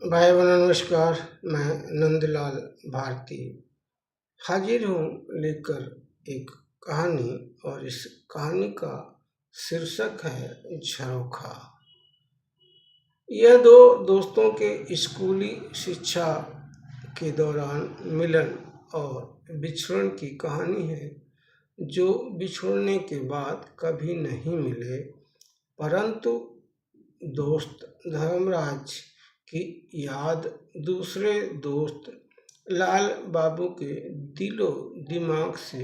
भाई बहनों नमस्कार। मैं नंदलाल भारती हाजिर हूँ लेकर एक कहानी, और इस कहानी का शीर्षक है झरोखा। यह दो दोस्तों के स्कूली शिक्षा के दौरान मिलन और बिछड़न की कहानी है, जो बिछड़ने के बाद कभी नहीं मिले, परंतु दोस्त धर्मराज की याद दूसरे दोस्त लाल बाबू के दिलो दिमाग से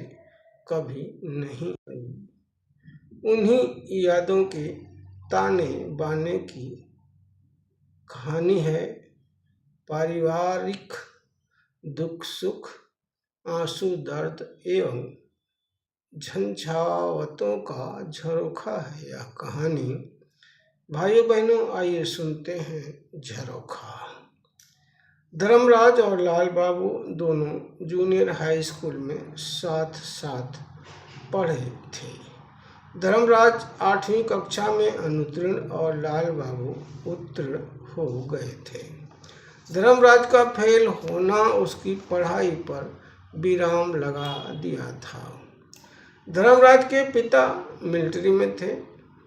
कभी नहीं गई। उन्हीं यादों के ताने बाने की कहानी है। पारिवारिक दुख सुख, आंसू दर्द एवं झंझावतों का झरोखा है यह कहानी। भाइयों बहनों, आइए सुनते हैं झरोखा। धर्मराज और लाल बाबू दोनों जूनियर हाई स्कूल में साथ साथ पढ़े थे। धर्मराज 8वीं कक्षा में अनुत्तीर्ण और लाल बाबू उत्तीर्ण हो गए थे। धर्मराज का फेल होना उसकी पढ़ाई पर विराम लगा दिया था। धर्मराज के पिता मिलिट्री में थे,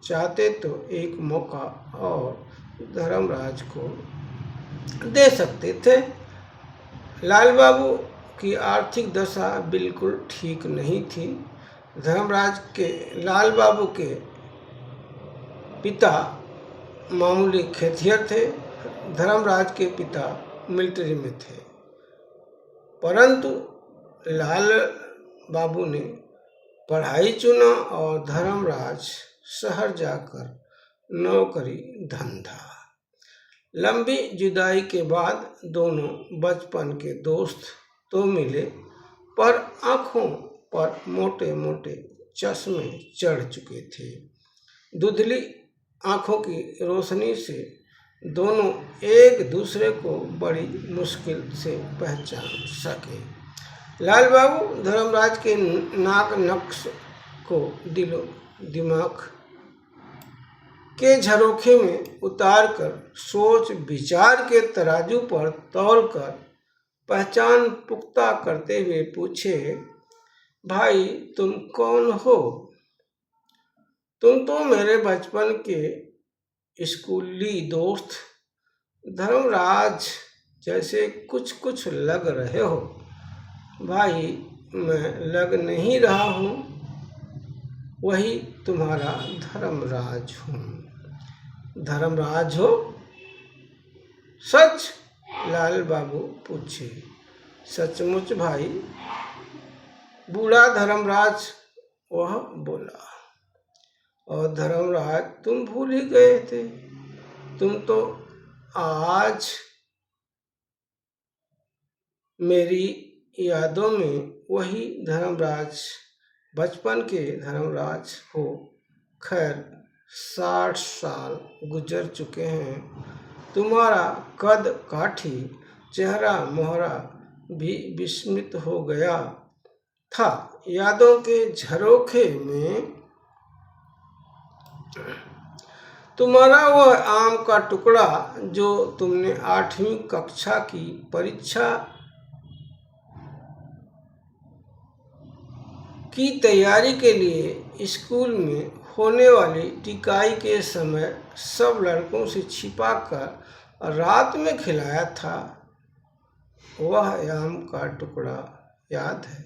चाहते तो एक मौका और धर्मराज को दे सकते थे। लाल बाबू की आर्थिक दशा बिल्कुल ठीक नहीं थी। लाल बाबू के पिता मामूली खेतिहर थे, धर्मराज के पिता मिलिट्री में थे, परंतु लाल बाबू ने पढ़ाई चुना और धर्मराज शहर जाकर नौकरी धंधा। लंबी जुदाई के बाद दोनों बचपन के दोस्त तो मिले, पर आंखों पर मोटे मोटे चश्मे चढ़ चुके थे। धुंधली आंखों की रोशनी से दोनों एक दूसरे को बड़ी मुश्किल से पहचान सके। लाल बाबू धर्मराज के नाक नक्श को दिलो दिमाग के झरोखे में उतारकर सोच विचार के तराजू पर तौलकर पहचान पुख्ता करते हुए पूछे, भाई तुम कौन हो? तुम तो मेरे बचपन के स्कूली दोस्त धर्मराज जैसे कुछ कुछ लग रहे हो। भाई मैं लग नहीं रहा हूँ, वही तुम्हारा धर्मराज हूँ। धर्मराज हो? सच? लाल बाबू पूछे। सचमुच भाई, बूढ़ा धर्मराज वह बोला। और धर्मराज तुम भूल ही गए थे, तुम तो आज मेरी यादों में वही धर्मराज, बचपन के धर्मराज हो। खैर 60 साल गुजर चुके हैं, तुम्हारा कद काठी चेहरा मोहरा भी विस्मृत हो गया था। यादों के झरोखे में तुम्हारा वह आम का टुकड़ा जो तुमने 8वीं कक्षा की परीक्षा की तैयारी के लिए स्कूल में होने वाली टिकाई के समय सब लड़कों से छिपाकर रात में खिलाया था, वह आम का टुकड़ा याद है?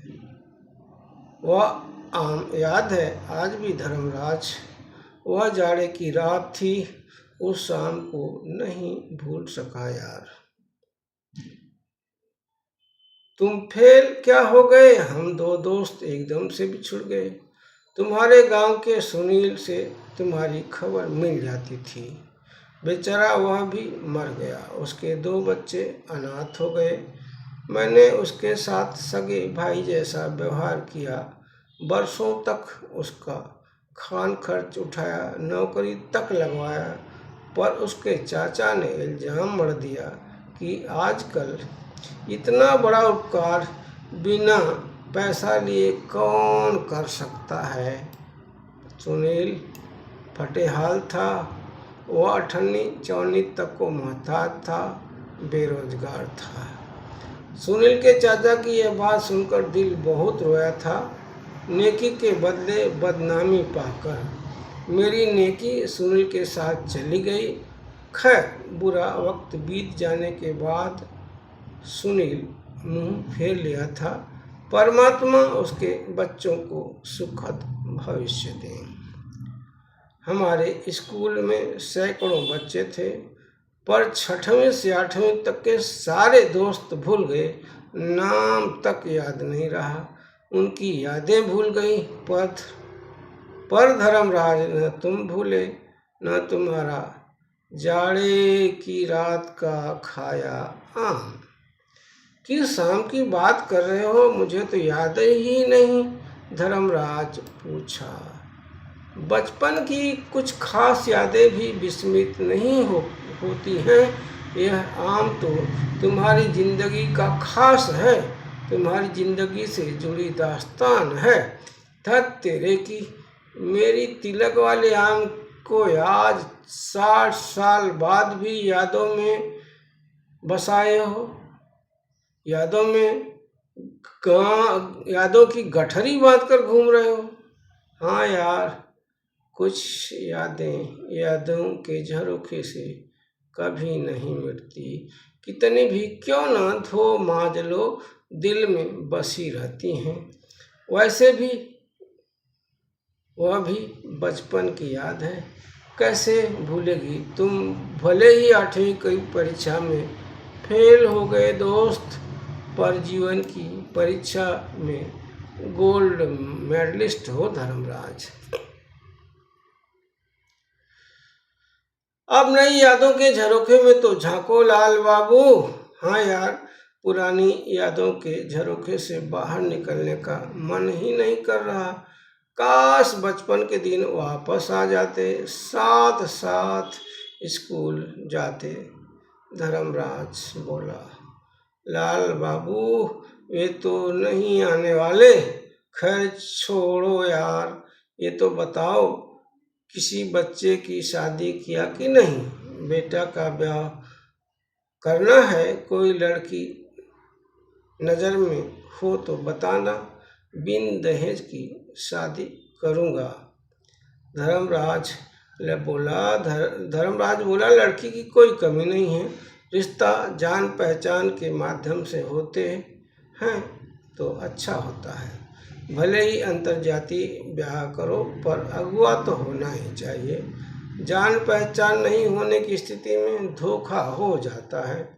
वह आम याद है आज भी धर्मराज। वह जाड़े की रात थी, उस शाम को नहीं भूल सका यार। तुम फेल क्या हो गए? हम दो दोस्त एकदम से बिछुड़ गए। तुम्हारे गांव के सुनील से तुम्हारी खबर मिल जाती थी, बेचारा वह भी मर गया, उसके 2 बच्चे अनाथ हो गए। मैंने उसके साथ सगे भाई जैसा व्यवहार किया, बरसों तक उसका खान खर्च उठाया, नौकरी तक लगवाया, पर उसके चाचा ने इल्ज़ाम मढ़ दिया कि आजकल इतना बड़ा उपकार बिना पैसा लिए कौन कर सकता है। सुनील फटेहाल था, वह 8वीं 4वीं तक को मोहताज था, बेरोजगार था। सुनील के चाचा की यह बात सुनकर दिल बहुत रोया था। नेकी के बदले बदनामी पाकर मेरी नेकी सुनील के साथ चली गई। खैर, बुरा वक्त बीत जाने के बाद सुनील मुंह फेर लिया था। परमात्मा उसके बच्चों को सुखद भविष्य दे। हमारे स्कूल में सैकड़ों बच्चे थे, पर 6वीं से 8वीं तक के सारे दोस्त भूल गए। नाम तक याद नहीं रहा, उनकी यादें भूल गई। पर धर्मराज, न तुम भूले न तुम्हारा जाड़े की रात का खाया आम। किस शाम की बात कर रहे हो? मुझे तो याद ही नहीं, धर्मराज पूछा। बचपन की कुछ खास यादें भी विस्मृत नहीं होती हैं। यह आम तो तुम्हारी जिंदगी का खास है, तुम्हारी जिंदगी से जुड़ी दास्तान है। धत तेरे की, मेरी तिलक वाले आम को आज 60 साल बाद भी यादों में बसाए हो। यादों की गठरी बांध कर घूम रहे हो। हाँ यार, कुछ यादों के झरोखे से कभी नहीं मिटती। कितनी भी क्यों ना धो मांज लो, दिल में बसी रहती हैं। वैसे भी वह भी बचपन की याद है, कैसे भूलेगी। तुम भले ही 8वीं की परीक्षा में फेल हो गए दोस्त, पर जीवन की परीक्षा में गोल्ड मेडलिस्ट हो धर्मराज। अब नई यादों के झरोखे में तो झांको लाल बाबू। हाँ यार, पुरानी यादों के झरोखे से बाहर निकलने का मन ही नहीं कर रहा। काश बचपन के दिन वापस आ जाते, साथ साथ स्कूल जाते। धर्मराज बोला। लाल बाबू, वे तो नहीं आने वाले। खैर छोड़ो यार, ये तो बताओ, किसी बच्चे की शादी किया कि नहीं? बेटा का ब्याह करना है, कोई लड़की नज़र में हो तो बताना, बिन दहेज की शादी करूँगा। धर्मराज बोला, लड़की की कोई कमी नहीं है, रिश्ता जान पहचान के माध्यम से होते हैं तो अच्छा होता है। भले ही अंतर्जातीय ब्याह करो, पर अगुआ तो होना ही चाहिए। जान पहचान नहीं होने की स्थिति में धोखा हो जाता है।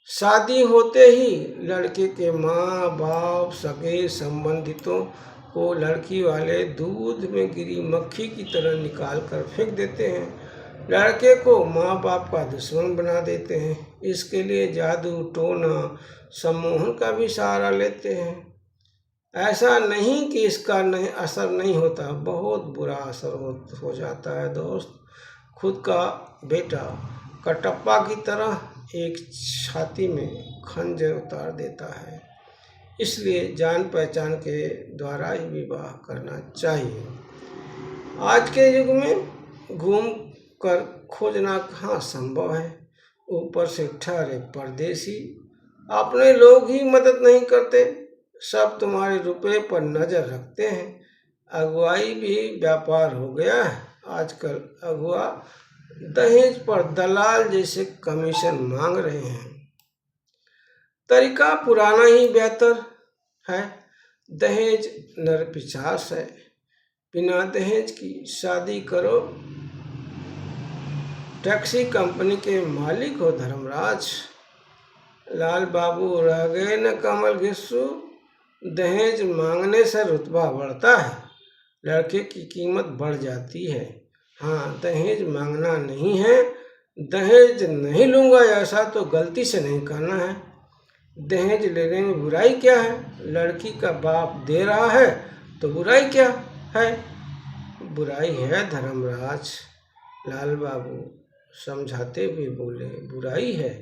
शादी होते ही लड़के के माँ बाप सगे संबंधितों को लड़की वाले दूध में गिरी मक्खी की तरह निकाल कर फेंक देते हैं। लड़के को माँ बाप का दुश्मन बना देते हैं। इसके लिए जादू टोना सम्मोहन का भी सहारा लेते हैं। ऐसा नहीं कि इसका असर नहीं होता, बहुत बुरा असर हो जाता है दोस्त। खुद का बेटा कटप्पा की तरह एक छाती में खंजर उतार देता है। इसलिए जान पहचान के द्वारा ही विवाह करना चाहिए। आज के युग में घूम कर खोजना कहाँ संभव है। ऊपर से ठहरे परदेसी, अपने लोग ही मदद नहीं करते, सब तुम्हारे रुपए पर नजर रखते हैं। अगुवाई भी व्यापार हो गया है। आजकल अगुआ दहेज पर दलाल जैसे कमीशन मांग रहे हैं। तरीका पुराना ही बेहतर है। दहेज नरपिशाच है। बिना दहेज की शादी करो। टैक्सी कंपनी के मालिक हो धर्मराज। लाल बाबू रह गए न कमल घिस्सू। दहेज मांगने से रुतबा बढ़ता है, लड़के की कीमत बढ़ जाती है। हाँ, दहेज मांगना नहीं है। दहेज नहीं लूँगा ऐसा तो गलती से नहीं करना है। दहेज लेने में बुराई क्या है? लड़की का बाप दे रहा है तो बुराई क्या है? बुराई है धर्मराज। लाल बाबू समझाते हुए बोले, बुराई है?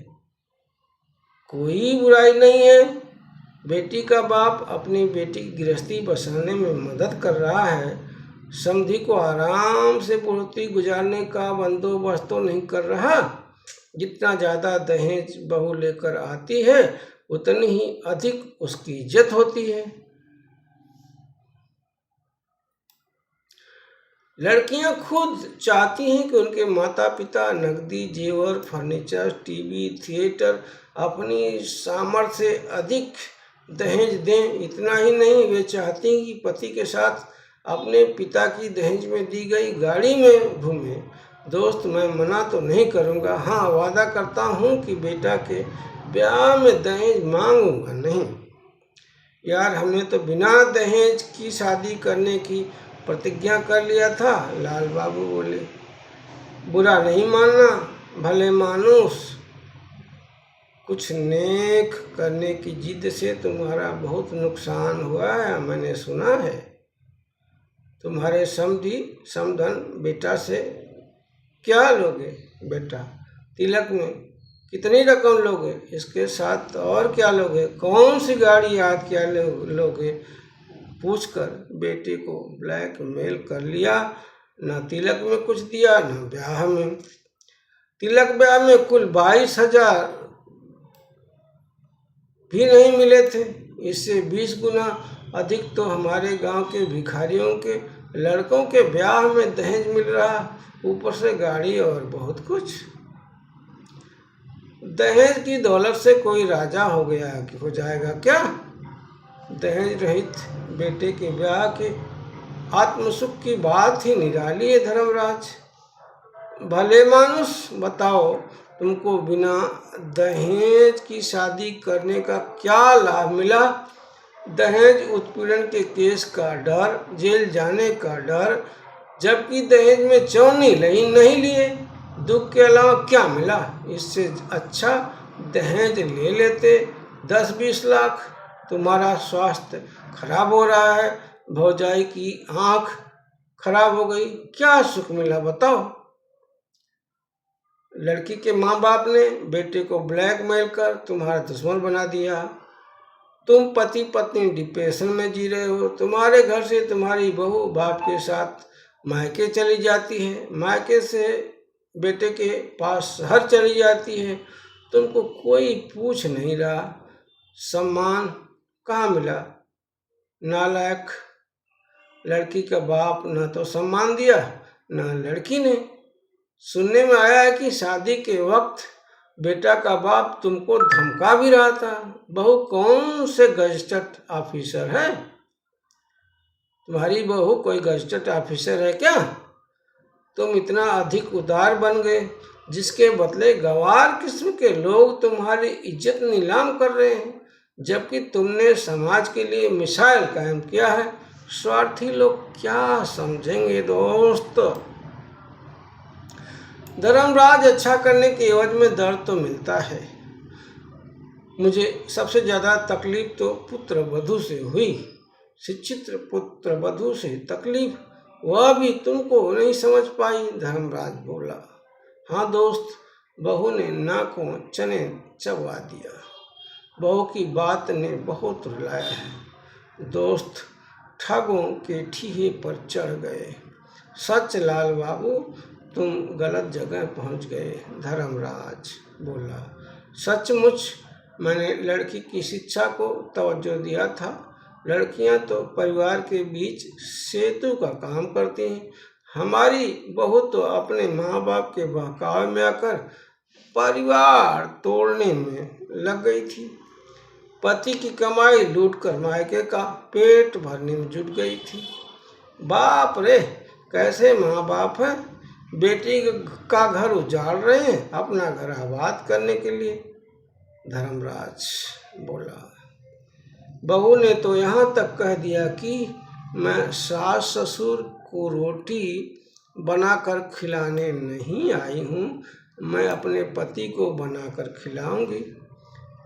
कोई बुराई नहीं है। बेटी का बाप अपनी बेटी की गृहस्थी बसाने में मदद कर रहा है। समधी को आराम से पूर्ति गुजारने का बंदोबस्त तो नहीं कर रहा। जितना ज़्यादा दहेज बहू लेकर आती है उतनी ही अधिक उसकी इज्जत होती है। लड़कियां खुद चाहती हैं कि उनके माता पिता नकदी, जेवर, फर्नीचर, टीवी, थिएटर अपनी सामर्थ्य से अधिक दहेज दें। इतना ही नहीं, वे चाहती हैं कि पति के साथ अपने पिता की दहेज में दी गई गाड़ी में घूमें। दोस्त, मैं मना तो नहीं करूँगा, हाँ वादा करता हूँ कि बेटा के ब्याह में दहेज मांगूंगा नहीं। यार, हमने तो बिना दहेज की शादी करने की प्रतिज्ञा कर लिया था, लाल बाबू बोले। बुरा नहीं मानना भले मानुस, कुछ नेक करने की जिद से तुम्हारा बहुत नुकसान हुआ है, मैंने सुना है। तुम्हारे समधी समधन बेटा से क्या लोगे बेटा? तिलक में कितनी रकम लोगे? इसके साथ और क्या लोगे? कौन सी गाड़ी याद क्या लोगे? पूछकर बेटे को ब्लैकमेल कर लिया। न तिलक में कुछ दिया, न ब्याह में। तिलक ब्याह में कुल 22,000 भी नहीं मिले थे। इससे 20 गुना अधिक तो हमारे गांव के भिखारियों के लड़कों के ब्याह में दहेज मिल रहा, ऊपर से गाड़ी और बहुत कुछ। दहेज की दौलत से कोई राजा हो जाएगा क्या? दहेज रहित बेटे के ब्याह के आत्मसुख की बात ही निराली है धर्मराज। भले मानुस, बताओ तुमको बिना दहेज की शादी करने का क्या लाभ मिला? दहेज उत्पीड़न के केस का डर, जेल जाने का डर, जबकि दहेज में चौनी नहीं लिए। दुख के अलावा क्या मिला? इससे अच्छा दहेज ले लेते 10-20 लाख। तुम्हारा स्वास्थ्य खराब हो रहा है, भौजाई की आंख खराब हो गई, क्या सुख मिला बताओ? लड़की के माँ बाप ने बेटे को ब्लैकमेल कर तुम्हारा दुश्मन बना दिया। तुम पति पत्नी डिप्रेशन में जी रहे हो। तुम्हारे घर से तुम्हारी बहू बाप के साथ मायके चली जाती है, मायके से बेटे के पास शहर चली जाती है। तुमको कोई पूछ नहीं रहा। सम्मान कहाँ मिला? नालायक लड़की का बाप न तो सम्मान दिया, न लड़की ने। सुनने में आया है कि शादी के वक्त बेटा का बाप तुमको धमका भी रहा था। बहू कौन से गजटेड ऑफिसर है? तुम्हारी बहू कोई गजटेड ऑफिसर है क्या? तुम इतना अधिक उदार बन गए जिसके बदले गंवार किस्म के लोग तुम्हारी इज्जत नीलाम कर रहे हैं, जबकि तुमने समाज के लिए मिसाइल कायम किया है। स्वार्थी लोग क्या समझेंगे दोस्त? धर्मराज, अच्छा करने के एवज में दर्द तो मिलता है। मुझे सबसे ज़्यादा तकलीफ तो पुत्र वधू से हुई। शिक्षित पुत्र वधू से तकलीफ, वह भी तुमको नहीं समझ पाई। धर्मराज बोला। हाँ दोस्त, बहू ने नाकों चने चबा दिया। बहू की बात ने बहुत रुलाया है। दोस्त ठगों के ठीहे पर चढ़ गए। सच लाल बाबू, तुम गलत जगह पहुंच गए। धर्मराज बोला। सचमुच मैंने लड़की की शिक्षा को तवज्जो दिया था। लड़कियां तो परिवार के बीच सेतु का काम करती हैं। हमारी बहू तो अपने माँ बाप के बहकावे में आकर परिवार तोड़ने में लग गई थी। पति की कमाई लूटकर मायके का पेट भरने में जुट गई थी। बाप रे, कैसे माँ बाप हैं! बेटी का घर उजाड़ रहे हैं अपना घर आबाद करने के लिए। धर्मराज बोला। बहू ने तो यहाँ तक कह दिया कि मैं सास ससुर को रोटी बनाकर खिलाने नहीं आई हूँ, मैं अपने पति को बनाकर खिलाऊंगी।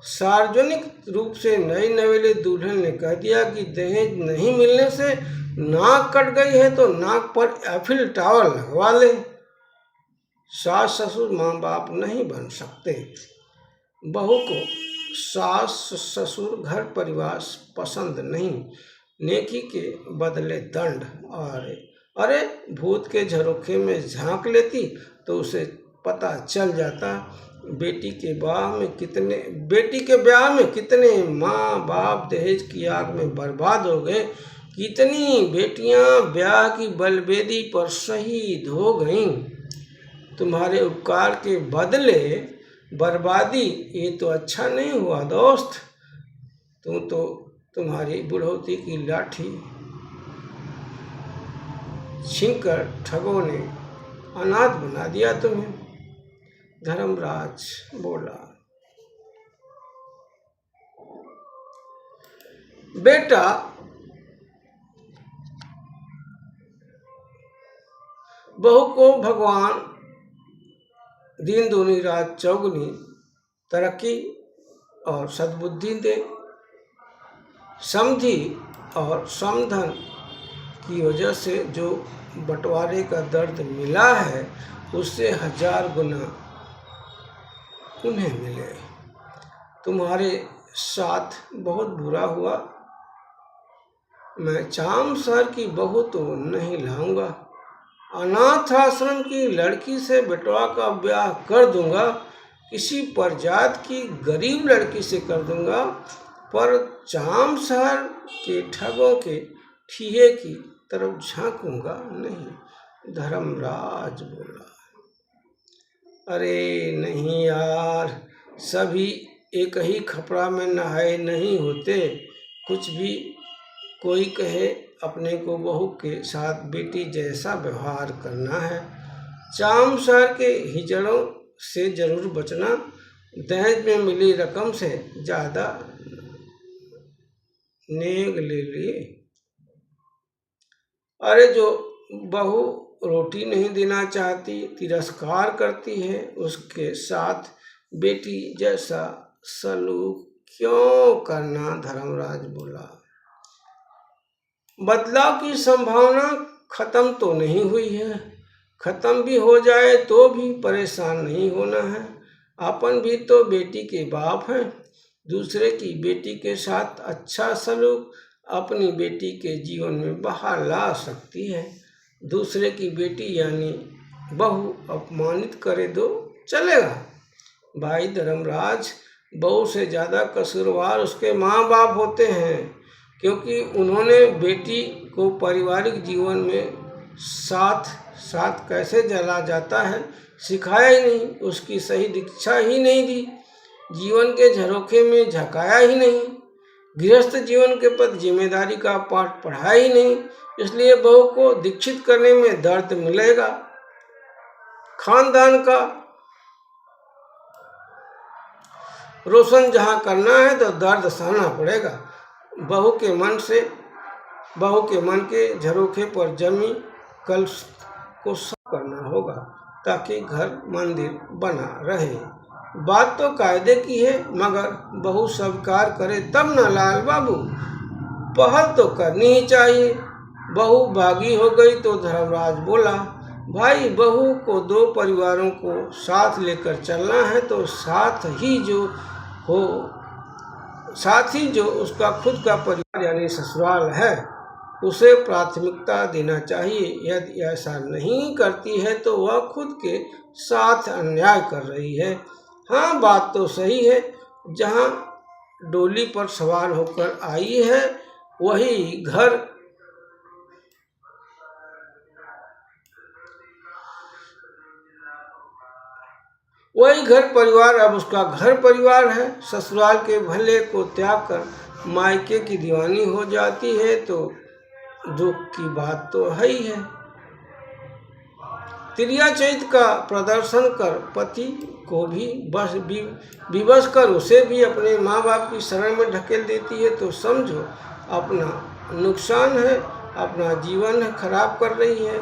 सार्वजनिक रूप से नई नवेली दुल्हन ने कह दिया कि दहेज नहीं मिलने से नाक कट गई है तो नाक पर एफिल टावर लगवा ले। सास ससुर माँ बाप नहीं बन सकते। बहू को सास ससुर घर परिवार पसंद नहीं, नेकी के बदले दंड। और अरे, भूत के झरोखे में झांक लेती तो उसे पता चल जाता। बेटी के ब्याह में कितने माँ बाप दहेज की आग में बर्बाद हो गए, कितनी बेटियां ब्याह की बलवेदी पर शहीद हो गईं। तुम्हारे उपकार के बदले बर्बादी, ये तो अच्छा नहीं हुआ दोस्त। तुम्हारी बुढ़ौती की लाठी छीनकर ठगों ने अनाथ बना दिया तुम्हें। धर्मराज बोला, बेटा, बहू को भगवान दिन दूनी रात चौगुनी तरक्की और सद्बुद्धि दे। समधि और समधन की वजह से जो बंटवारे का दर्द मिला है, उससे 1000 गुना उन्हें मिले। तुम्हारे साथ बहुत बुरा हुआ। मैं चाम शहर की बहू तो नहीं लाऊंगा, अनाथ आश्रम की लड़की से बेटवा का ब्याह कर दूंगा, किसी परजात की गरीब लड़की से कर दूंगा, पर चाम शहर के ठगों के ठीहे की तरफ झांकूंगा नहीं। धर्मराज बोला, अरे नहीं यार, सभी एक ही खपड़ा में नहाए नहीं होते। कुछ भी कोई कहे, अपने को बहू के साथ बेटी जैसा व्यवहार करना है। चाम शहर के हिजड़ों से जरूर बचना। दहेज में मिली रकम से ज्यादा नेग ले लिए। अरे जो बहू रोटी नहीं देना चाहती, तिरस्कार करती है, उसके साथ बेटी जैसा सलूक क्यों करना। धर्मराज बोला, बदलाव की संभावना खत्म तो नहीं हुई है, खत्म भी हो जाए तो भी परेशान नहीं होना है। अपन भी तो बेटी के बाप हैं। दूसरे की बेटी के साथ अच्छा सलूक अपनी बेटी के जीवन में बहार ला सकती है। दूसरे की बेटी यानी बहू अपमानित करे तो चलेगा। भाई धर्मराज, बहू से ज़्यादा कसूरवार उसके माँ बाप होते हैं, क्योंकि उन्होंने बेटी को पारिवारिक जीवन में साथ कैसे जला जाता है सिखाया ही नहीं, उसकी सही दीक्षा ही नहीं दी, जीवन के झरोखे में झकाया ही नहीं, गृहस्थ जीवन के प्रति जिम्मेदारी का पाठ पढ़ाया ही नहीं। इसलिए बहू को दीक्षित करने में दर्द मिलेगा। खानदान का रोशन जहाँ करना है तो दर्द सहना पड़ेगा। बहू के मन के झरोखे पर जमी कलश को साफ करना होगा, ताकि घर मंदिर बना रहे। बात तो कायदे की है, मगर बहू स्वीकार करे तब ना लाल बाबू, पहल तो करनी ही चाहिए। बहू भागी हो गई तो धर्मराज बोला, भाई बहू को 2 परिवारों को साथ लेकर चलना है तो साथ ही जो उसका खुद का परिवार यानी ससुराल है, उसे प्राथमिकता देना चाहिए। यदि ऐसा नहीं करती है तो वह खुद के साथ अन्याय कर रही है। हाँ, बात तो सही है, जहाँ डोली पर सवार होकर आई है वही घर परिवार अब उसका घर परिवार है। ससुराल के भले को त्याग कर मायके की दीवानी हो जाती है तो दुख की बात तो है ही है। तिरिया चरित्र का प्रदर्शन कर पति को भी विवश कर उसे भी अपने माँ बाप की शरण में ढकेल देती है तो समझो अपना नुकसान है, अपना जीवन खराब कर रही है।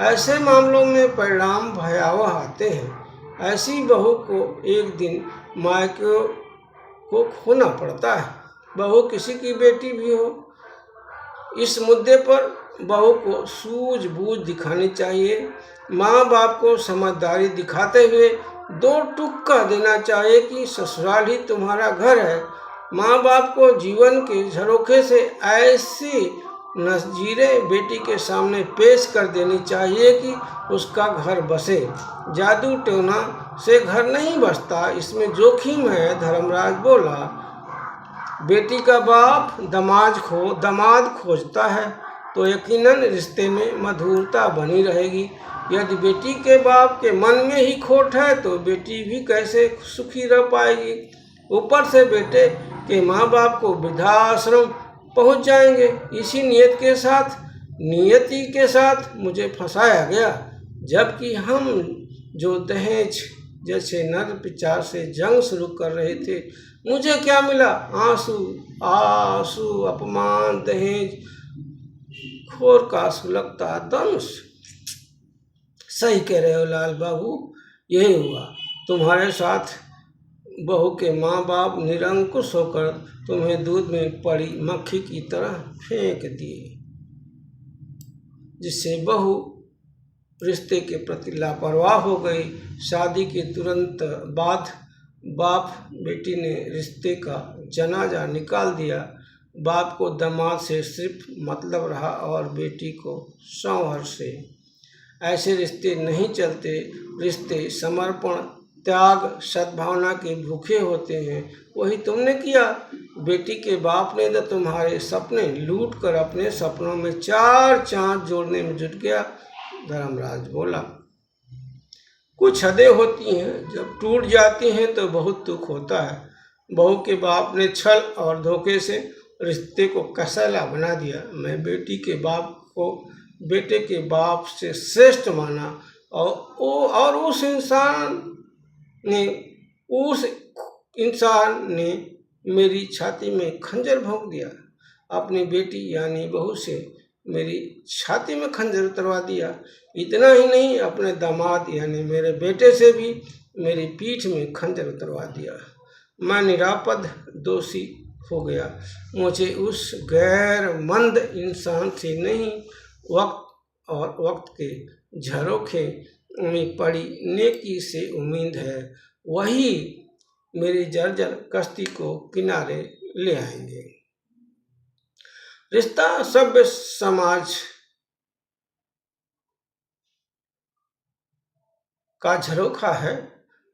ऐसे मामलों में परिणाम भयावह आते हैं। ऐसी बहू को एक दिन मायके को खोना पड़ता है, बहू किसी की बेटी भी हो। इस मुद्दे पर बहू को सूझबूझ दिखानी चाहिए। माँ बाप को समझदारी दिखाते हुए 2 टुक्का देना चाहिए कि ससुराल ही तुम्हारा घर है। माँ बाप को जीवन के झरोखे से ऐसी नज़ीरे बेटी के सामने पेश कर देनी चाहिए कि उसका घर बसे। जादू टोना से घर नहीं बसता, इसमें जोखिम है, धर्मराज बोला। बेटी का बाप दामाद खोजता है तो यकीनन रिश्ते में मधुरता बनी रहेगी। यदि बेटी के बाप के मन में ही खोट है तो बेटी भी कैसे सुखी रह पाएगी। ऊपर से बेटे के माँ बाप को वृद्धाश्रम पहुँच जाएंगे। इसी नियति के साथ मुझे फंसाया गया, जबकि हम जो दहेज जैसे नर विचार से जंग शुरू कर रहे थे। मुझे क्या मिला? आंसू, अपमान, दहेज खोर का सुलगता धनुष। सही कह रहे हो लाल बाबू, यही हुआ तुम्हारे साथ। बहू के माँ बाप निरंकुश होकर तुम्हें दूध में पड़ी मक्खी की तरह फेंक दिए, जिससे बहू रिश्ते के प्रति लापरवाह हो गई। शादी के तुरंत बाद बाप बेटी ने रिश्ते का जनाजा निकाल दिया। बाप को दामाद से सिर्फ मतलब रहा और बेटी को शौहर से। ऐसे रिश्ते नहीं चलते। रिश्ते समर्पण, त्याग, सद्भावना के भूखे होते हैं। वही तुमने किया। बेटी के बाप ने तो तुम्हारे सपने लूट कर अपने सपनों में 4 चांद जोड़ने में जुट गया, धर्मराज बोला। कुछ हदें होती हैं, जब टूट जाती हैं तो बहुत दुख होता है। बहू के बाप ने छल और धोखे से रिश्ते को कसैला बना दिया। मैं बेटी के बाप को बेटे के बाप से श्रेष्ठ माना और उस इंसान ने मेरी छाती में खंजर भोंक दिया। अपनी बेटी यानी बहू से मेरी छाती में खंजर उतरवा दिया। इतना ही नहीं, अपने दामाद यानी मेरे बेटे से भी मेरी पीठ में खंजर उतरवा दिया। मैं निरापद दोषी हो गया। मुझे उस गैरमंद इंसान से नहीं, वक्त के झरोखे में पड़ी नेकी से उम्मीद है। वही मेरी जर्जर कश्ती को किनारे ले आएंगे। रिश्ता सभ्य समाज का झरोखा है।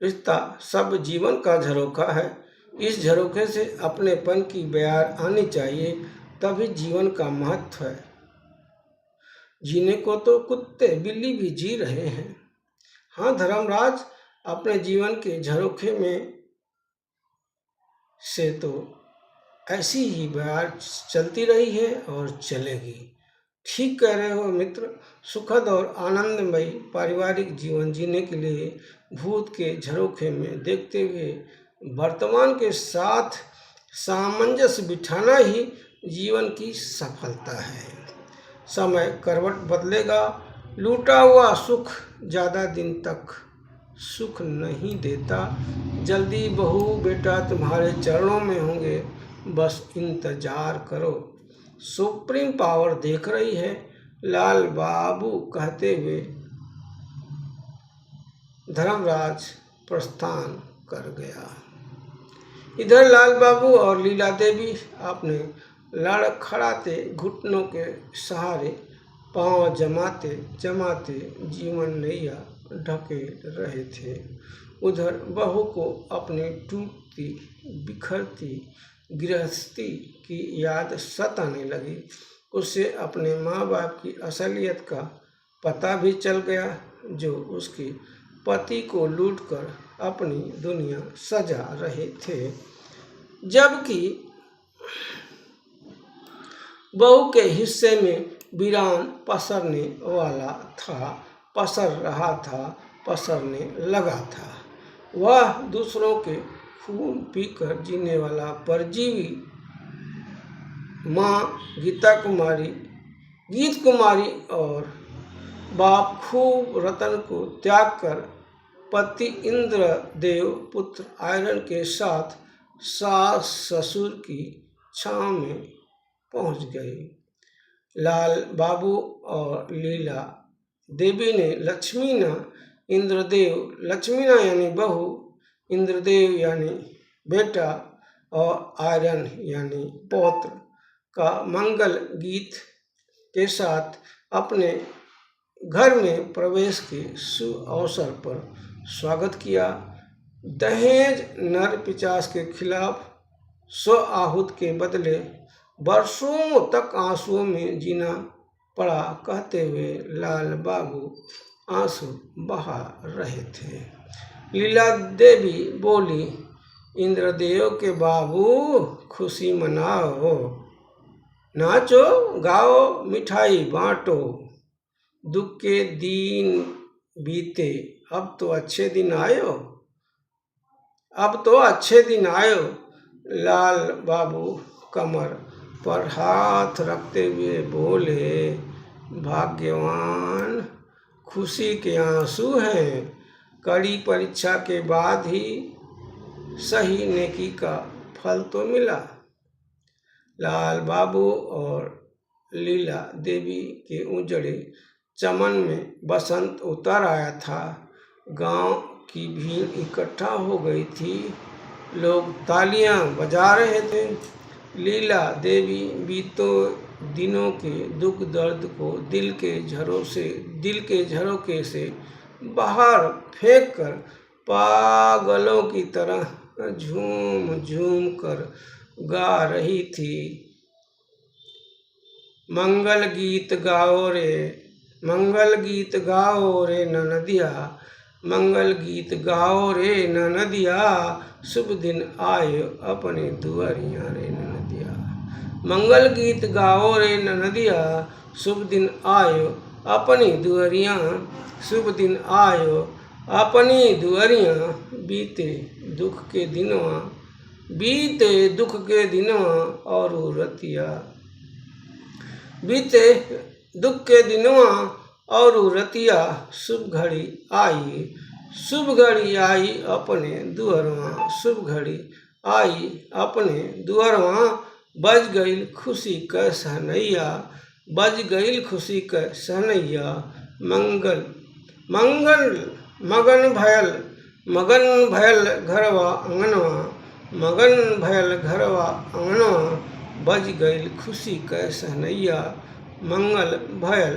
रिश्ता सब जीवन का झरोखा है। इस झरोखे से अपनेपन की बयार आनी चाहिए, तभी जीवन का महत्व है। जीने को तो कुत्ते बिल्ली भी जी रहे हैं। हाँ धर्मराज, अपने जीवन के झरोखे में से तो ऐसी ही बयार चलती रही है और चलेगी। ठीक कह रहे हो मित्र। सुखद और आनंदमयी पारिवारिक जीवन जीने के लिए भूत के झरोखे में देखते हुए वर्तमान के साथ सामंजस्य बिठाना ही जीवन की सफलता है। समय करवट बदलेगा। लूटा हुआ सुख ज़्यादा दिन तक सुख नहीं देता। जल्दी बहू बेटा तुम्हारे चरणों में होंगे, बस इंतजार करो। सुप्रीम पावर देख रही है, लाल बाबू कहते हुए धर्मराज प्रस्थान कर गया। इधर लाल बाबू और लीला देवी अपने लड़खड़ाते घुटनों के सहारे पांव जमाते जमाते जीवन नैया ढकेल रहे थे। उधर बहू को अपनी टूटती बिखरती गृहस्थी की याद सताने लगी। उसे अपने माँ बाप की असलियत का पता भी चल गया, जो उसके पति को लूटकर अपनी दुनिया सजा रहे थे, जबकि बहू के हिस्से में वीरान पसरने लगा था। वह दूसरों के खून पीकर जीने वाला परजीवी माँ गीत कुमारी और बाप खूब रतन को त्याग कर पति इंद्रदेव पुत्र आयरन के साथ सास ससुर की छांव में पहुंच गए। लाल बाबू और लीला देवी ने लक्ष्मीना यानी बहू, इंद्रदेव यानी बेटा और आयरन यानी पौत्र का मंगल गीत के साथ अपने घर में प्रवेश के शुभ अवसर पर स्वागत किया। दहेज नर पिशाच के खिलाफ स्व आहूत के बदले वर्षों तक आंसुओं में जीना पड़ा, कहते हुए लाल बाबू आंसू बहा रहे थे। लीला देवी बोली, इंद्रदेव के बाबू खुशी मनाओ, नाचो गाओ मिठाई बांटो, दुख के दिन बीते अब तो अच्छे दिन आयो, अब तो अच्छे दिन आयो। लाल बाबू कमर पर हाथ रखते हुए बोले, भाग्यवान खुशी के आंसू हैं, कड़ी परीक्षा के बाद ही सही नेकी का फल तो मिला। लाल बाबू और लीला देवी के उजड़े चमन में बसंत उतर आया था। गांव की भीड़ इकट्ठा हो गई थी, लोग तालियां बजा रहे थे। लीला देवी बीतों दिनों के दुख दर्द को दिल के झरोके से बाहर फेंक कर पागलों की तरह झूम झूम कर गा रही थी, मंगल गीत गाओ रे, मंगल गीत गाओ रे ननदिया, मंगल गीत गाओ रे ननदिया, शुभ दिन आयो अपने दुआरिया रे ननदिया। मंगल गीत गाओ रे ननदिया, शुभ दिन आयो अपनी दुआरिया, शुभ दिन आयो अपनी दुआरिया। बीते दुख के दिनवा और रतिया, बीते दुख के दिनवा और रतिया, शुभ घड़ी आई अपने दुअरवा, शुभ घड़ी आई अपने दुअरवा। बज गईल खुशी क सहनैया, बज गईल खुशी क सहनैया, मगन भयल घरवा अंगनवा, मगन भयल घरवा अंगनवा, बज गईल खुशी क सहनैया, मंगल भयल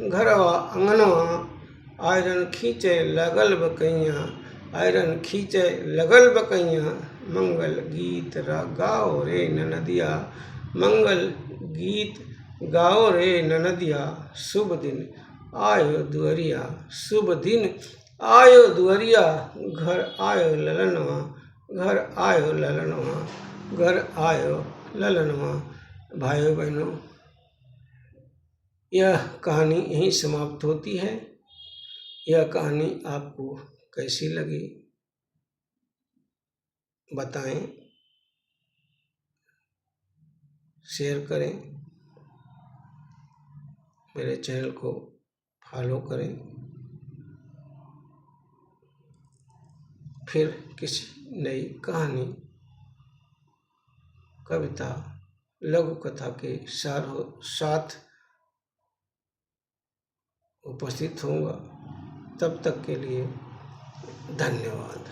घरवा अंगनवा। आयरन खींचे लगल बकैया, आयरन खींचे लगल बकैया, मंगल गीत गाओ रे ननदिया, मंगल गीत गाओ रे ननदिया। शुभ दिन आयो दुअरिया, शुभ दिन आयो दुअरिया, घर आयो ललनवा, घर आयो ललनवा, घर आयो ललनवा। भाइयों बहनों, यह कहानी यहीं समाप्त होती है। यह कहानी आपको कैसी लगी बताएं, शेयर करें, मेरे चैनल को फॉलो करें। फिर किसी नई कहानी, कविता, लघु कथा के साथ उपस्थित होऊंगा। तब तक के लिए धन्यवाद।